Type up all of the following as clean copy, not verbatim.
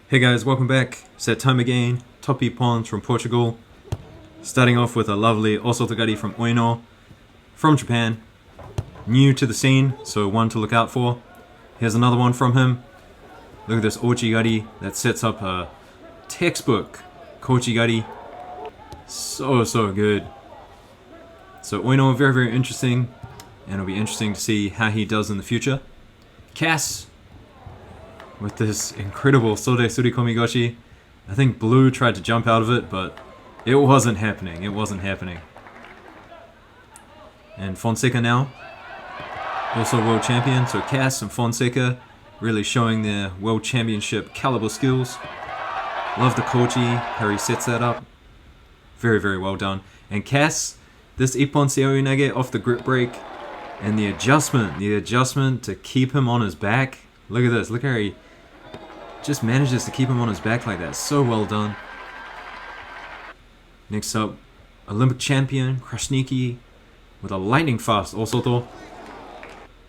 Hey guys, welcome back. It's that time again. Top Ippons from Portugal. Starting off with a lovely Osotogari from Ueno from Japan. New to the scene, so one to look out for. Here's another one from him. Look at this Ochigari that sets up a textbook Kochigari. So good. So Ueno, very interesting, and it'll be interesting to see how he does in the future. Cass with this incredible Soresuri Komigoshi. I think Blue tried to jump out of it, but it wasn't happening. And Fonseca now, also world champion. So Cass and Fonseca really showing their world championship caliber skills. Love the Kochi, how he sets that up. Very well done. And Cass, this Ippon Seoinage off the grip break, and the adjustment to keep him on his back. Look at this, look how he just manages to keep him on his back like that. So well done. Next up, Olympic champion Krasniki with a lightning fast Osoto.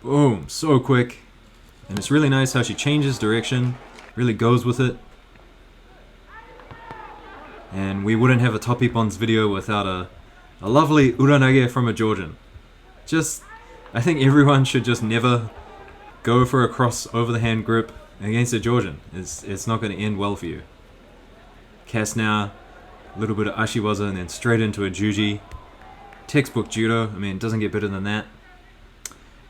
Boom, so quick. And it's really nice how she changes direction, really goes with it. And we wouldn't have a Top Ippons video without a lovely uranage from a Georgian. I think everyone should just never go for a cross over the hand grip against a Georgian. It's not going to end well for you. Cass now, a little bit of Ashiwaza and then straight into a Juji. Textbook Judo, I mean, it doesn't get better than that.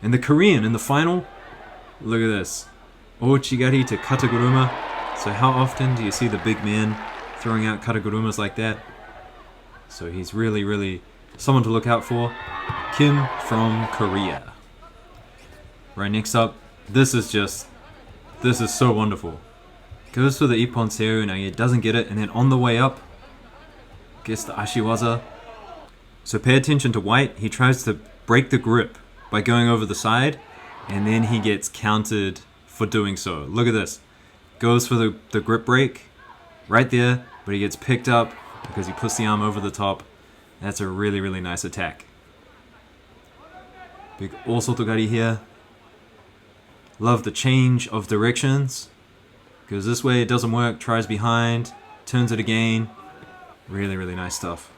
And the Korean in the final, look at this. Ochigari to Kataguruma. So how often do you see the big man throwing out Katagurumas like that? So he's really someone to look out for. Kim from Korea. Right, next up, this is so wonderful. Goes for the Ippon Seoinage, doesn't get it, and then on the way up, gets the Ashiwaza. So pay attention to White, he tries to break the grip by going over the side, and then he gets counted for doing so. Look at this. Goes for the grip break, right there, but he gets picked up because he puts the arm over the top. That's a really nice attack. Big Osotogari here. Love the change of directions. Goes this way, it doesn't work, tries behind, turns it again. Really nice stuff.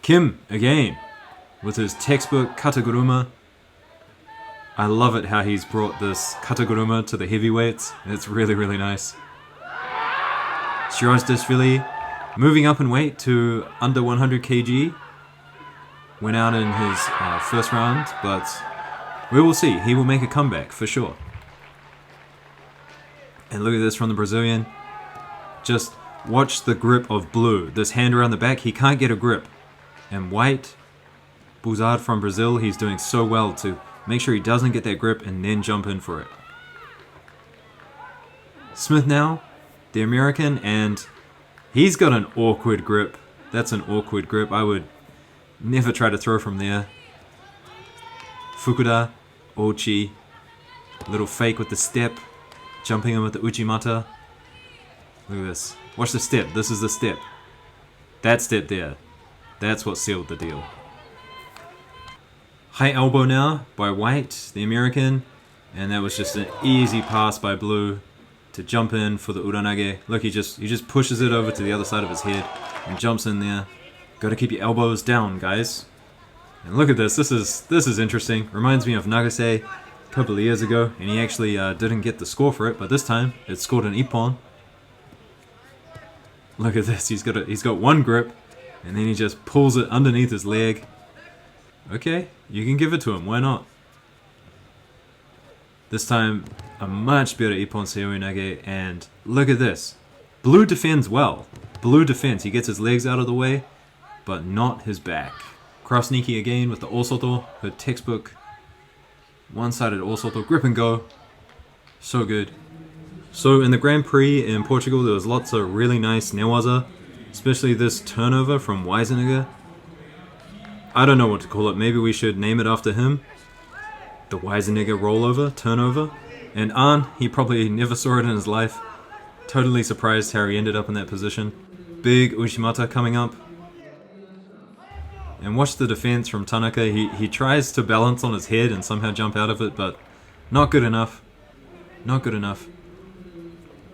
Kim, again, with his textbook Kataguruma. I love it how he's brought this Kataguruma to the heavyweights. It's really nice. Shirazdashvili, moving up in weight to under 100 kg. Went out in his first round, but we will see. He will make a comeback for sure. And look at this from the Brazilian. Just watch the grip of Blue. This hand around the back, he can't get a grip. And White, Buzard from Brazil, he's doing so well to make sure he doesn't get that grip and then jump in for it. Smith now, the American, and he's got an awkward grip. That's an awkward grip. I would never try to throw from there. Fukuda, Ochi, little fake with the step, jumping in with the Uchimata. Look at this. Watch the step. This is the step. That step there. That's what sealed the deal. High elbow now by White, the American, and that was just an easy pass by Blue to jump in for the uranage. Look, he just pushes it over to the other side of his head and jumps in there. Got to keep your elbows down, guys. And look at this. This is interesting. Reminds me of Nagase a couple of years ago, and he actually didn't get the score for it, but this time it scored an Ippon. Look at this. He's got one grip, and then he just pulls it underneath his leg. Okay, you can give it to him. Why not? This time a much better Ippon Seoinage, and look at this. Blue defends well. Blue defends. He gets his legs out of the way, but not his back. Krasniki again with the Osoto, her textbook. One-sided Osoto, grip and go. So good. So in the Grand Prix in Portugal, there was lots of really nice newaza, especially this turnover from Weisenegger. I don't know what to call it. Maybe we should name it after him. The Weisenegger rollover, turnover. And Ahn, he probably never saw it in his life. Totally surprised how he ended up in that position. Big Uchimata coming up. And watch the defense from Tanaka. He tries to balance on his head and somehow jump out of it, but not good enough. Not good enough.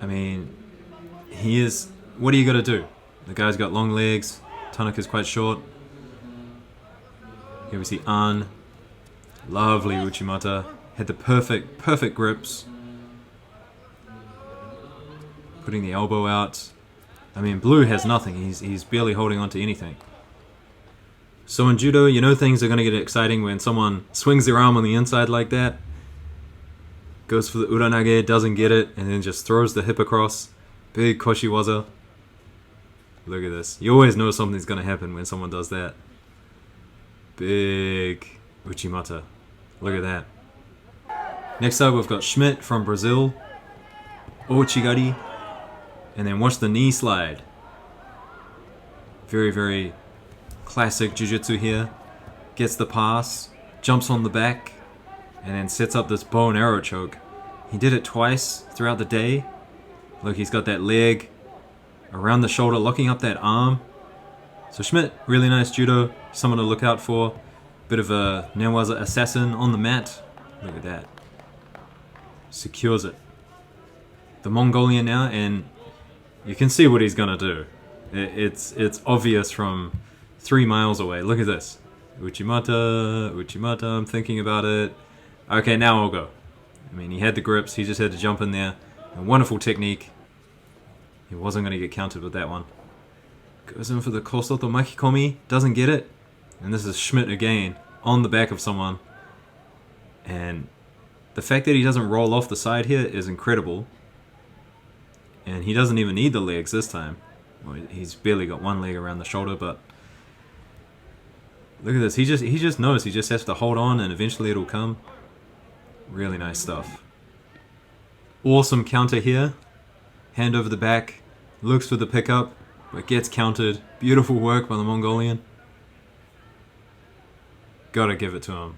I mean, he is... What are you going to do? The guy's got long legs. Tanaka's quite short. Here we see Ahn. Lovely Uchimata. Had the perfect grips. Putting the elbow out. I mean, blue has nothing. He's barely holding on to anything. So in Judo, you know things are going to get exciting when someone swings their arm on the inside like that. Goes for the uranage, doesn't get it, and then just throws the hip across. Big Koshiwaza. Look at this. You always know something's going to happen when someone does that. Big Uchimata. Look at that. Next up, we've got Schmidt from Brazil. Ochigari. And then watch the knee slide. Very classic jiu-jitsu here. Gets the pass, jumps on the back, and then sets up this bow and arrow choke. He did it twice throughout the day. Look, he's got that leg around the shoulder, locking up that arm. So Schmidt, really nice judo, someone to look out for. Bit of a newaza assassin on the mat. Look at that. Secures it. The Mongolian now, and you can see what he's gonna do. It's obvious from 3 miles away. Look at this. Uchimata, I'm thinking about it. Okay, now I'll go. I mean, he had the grips, he just had to jump in there. A wonderful technique. He wasn't going to get countered with that one. Goes in for the Kosoto Makikomi, doesn't get it. And this is Schmidt again, on the back of someone. And the fact that he doesn't roll off the side here is incredible. And he doesn't even need the legs this time. Well, he's barely got one leg around the shoulder, but look at this. He just knows. He just has to hold on, and eventually it'll come. Really nice stuff. Awesome counter here. Hand over the back. Looks for the pickup, but gets countered. Beautiful work by the Mongolian. Gotta give it to him.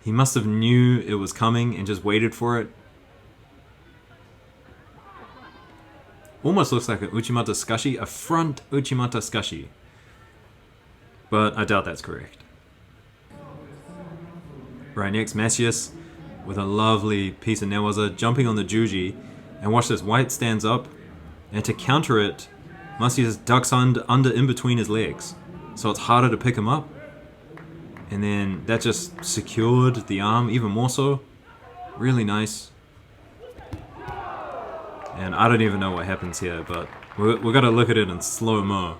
He must have knew it was coming and just waited for it. Almost looks like an Uchimata Skashi, a front Uchimata Skashi. But I doubt that's correct. Right, next, Macias with a lovely piece of newaza, jumping on the juji. And watch this, White stands up, and to counter it, Macias ducks under in between his legs. So it's harder to pick him up. And then that just secured the arm even more so. Really nice. And I don't even know what happens here, but we're gonna look at it in slow-mo.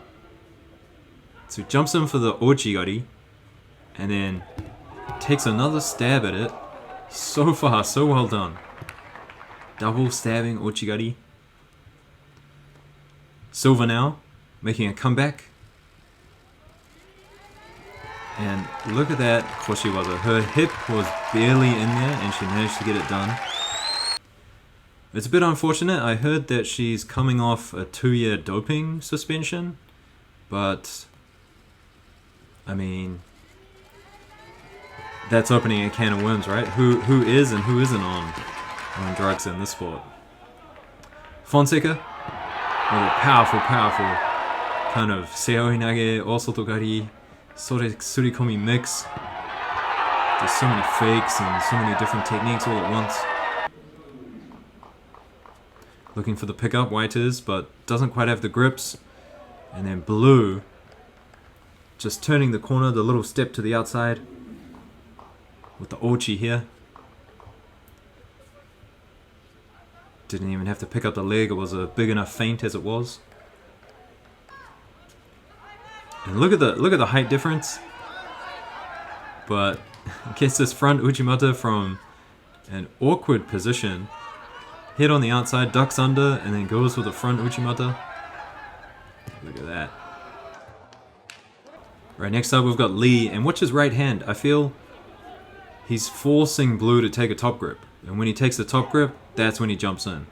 So he jumps in for the Ochigari, and then takes another stab at it. So far, so well done. Double stabbing Ochigari. Silva now, making a comeback. And look at that Koshiwaza. Her hip was barely in there, and she managed to get it done. It's a bit unfortunate. I heard that she's coming off a 2-year doping suspension, but I mean, that's opening a can of worms, right? Who is and who isn't on drugs in this sport? Fonseca, oh, powerful kind of seoi nage, osotogari, Soresuri Komi mix. There's so many fakes and so many different techniques all at once. Looking for the pickup, White is, but doesn't quite have the grips. And then Blue, just turning the corner, the little step to the outside. With the Ochi here. Didn't even have to pick up the leg, it was a big enough feint as it was. And look at the height difference. But gets this front Uchimata from an awkward position. Hit on the outside, ducks under, and then goes with the front Uchimata. Look at that. Right, next up we've got Lee, and watch his right hand. I feel he's forcing Blue to take a top grip. And when he takes the top grip, that's when he jumps in.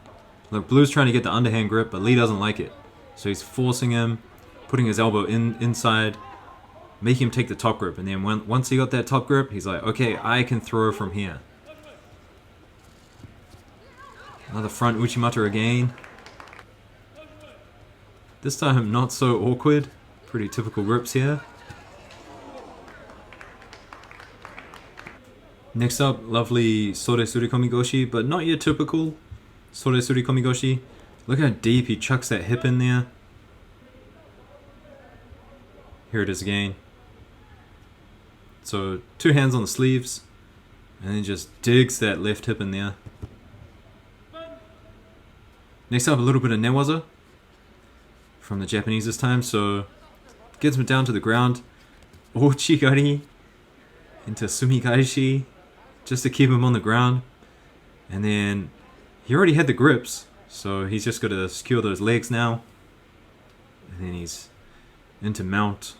Look, Blue's trying to get the underhand grip, but Lee doesn't like it. So he's forcing him, putting his elbow inside, making him take the top grip. And then once he got that top grip, he's like, okay, I can throw from here. Another front Uchimata again. This time not so awkward. Pretty typical grips here. Next up, lovely Soresuri Komigoshi, but not your typical Soresuri Komigoshi. Look how deep he chucks that hip in there. Here it is again. So 2 hands on the sleeves, and then just digs that left hip in there. Next up, a little bit of newaza from the Japanese this time. So gets him down to the ground. Ochigari into sumigaishi, just to keep him on the ground. And then he already had the grips, so he's just got to secure those legs now. And then he's into mount.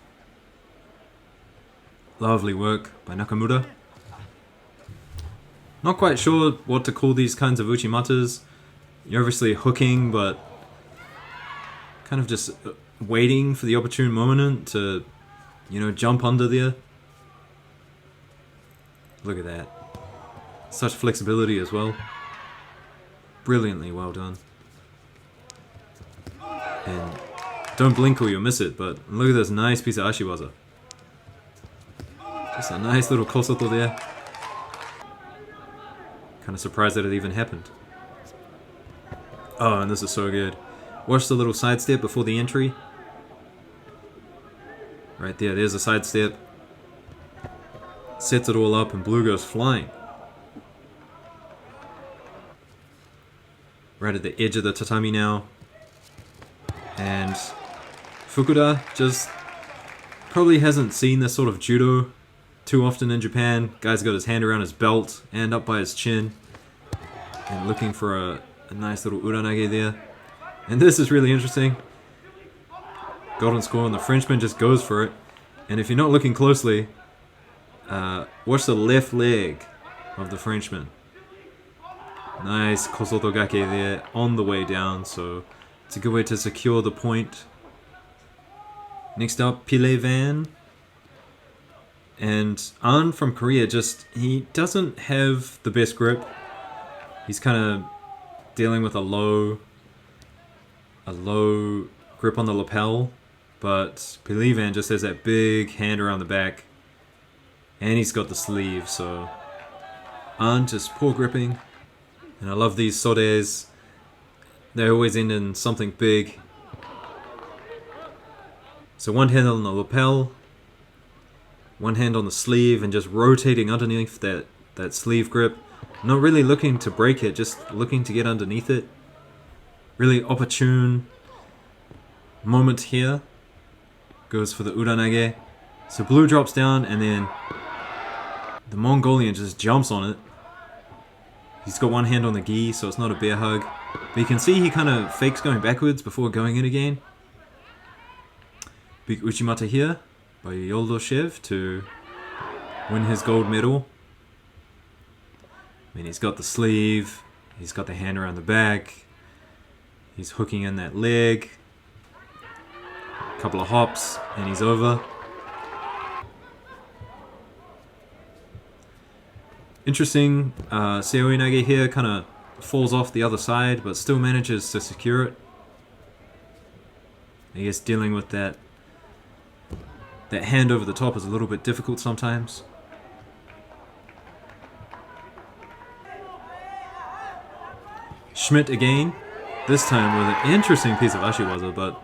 Lovely work by Nakamura. Not quite sure what to call these kinds of uchimatas. You're obviously hooking, but kind of just waiting for the opportune moment to, you know, jump under there. Look at that. Such flexibility as well. Brilliantly well done. And don't blink or you'll miss it, but look at this nice piece of Ashiwaza. Just a nice little kosoto there. Kind of surprised that it even happened. Oh, and this is so good. Watch the little sidestep before the entry. Right there, there's a sidestep. Sets it all up and blue goes flying. Right at the edge of the tatami now. And Fukuda just probably hasn't seen this sort of judo too often in Japan. Guy's got his hand around his belt and up by his chin. And looking for a nice little uranage there. And this is really interesting. Golden score, and the Frenchman just goes for it. And if you're not looking closely, watch the left leg of the Frenchman. Nice kosoto gake there on the way down, so it's a good way to secure the point. Next up, Pillai Van and Ahn from Korea. He doesn't have the best grip. He's kind of dealing with a low grip on the lapel, but Pillai Van just has that big hand around the back, and he's got the sleeve, so Ahn just poor gripping. And I love these sores. They always end in something big. So one hand on the lapel, one hand on the sleeve, and just rotating underneath that sleeve grip. Not really looking to break it, just looking to get underneath it. Really opportune moment here. Goes for the uranage. So blue drops down, and then the Mongolian just jumps on it. He's got one hand on the gi, so it's not a bear hug. But you can see he kind of fakes going backwards before going in again. Big uchimata here by Yoldoshev to win his gold medal. I mean, he's got the sleeve, he's got the hand around the back, he's hooking in that leg. A couple of hops, and he's over. Interesting, Seoi Nage here kind of falls off the other side, but still manages to secure it. I guess dealing with that hand over the top is a little bit difficult sometimes. Schmidt again, this time with an interesting piece of Ashiwaza, but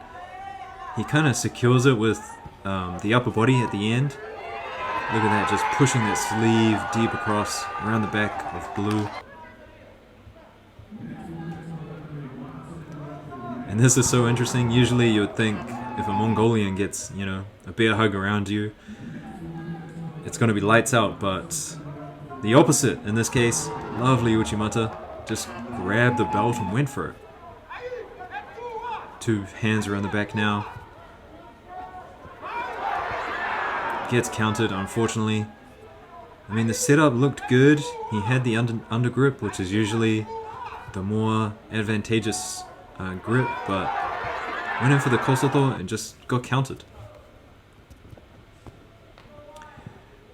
he kind of secures it with the upper body at the end. Look at that, just pushing that sleeve deep across, around the back of blue. And this is so interesting. Usually you would think if a Mongolian gets, you know, a bear hug around you, it's going to be lights out, but the opposite in this case. Lovely uchimata. Just grabbed the belt and went for it. 2 hands around the back now. Gets counted, unfortunately. I mean, the setup looked good. He had the under grip, which is usually the more advantageous grip, but went in for the kosoto and just got counted.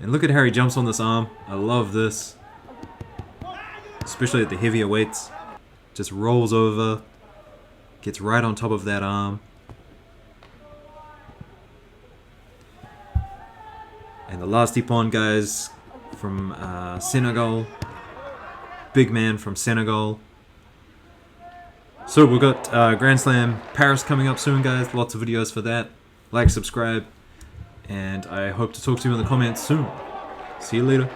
And look at how he jumps on this arm. I love this. Especially at the heavier weights. Just rolls over, gets right on top of that arm. And the last Ippon, guys, from Senegal. Big man from Senegal. So we've got Grand Slam Paris coming up soon, guys. Lots of videos for that. Like, subscribe, and I hope to talk to you in the comments soon. See you later.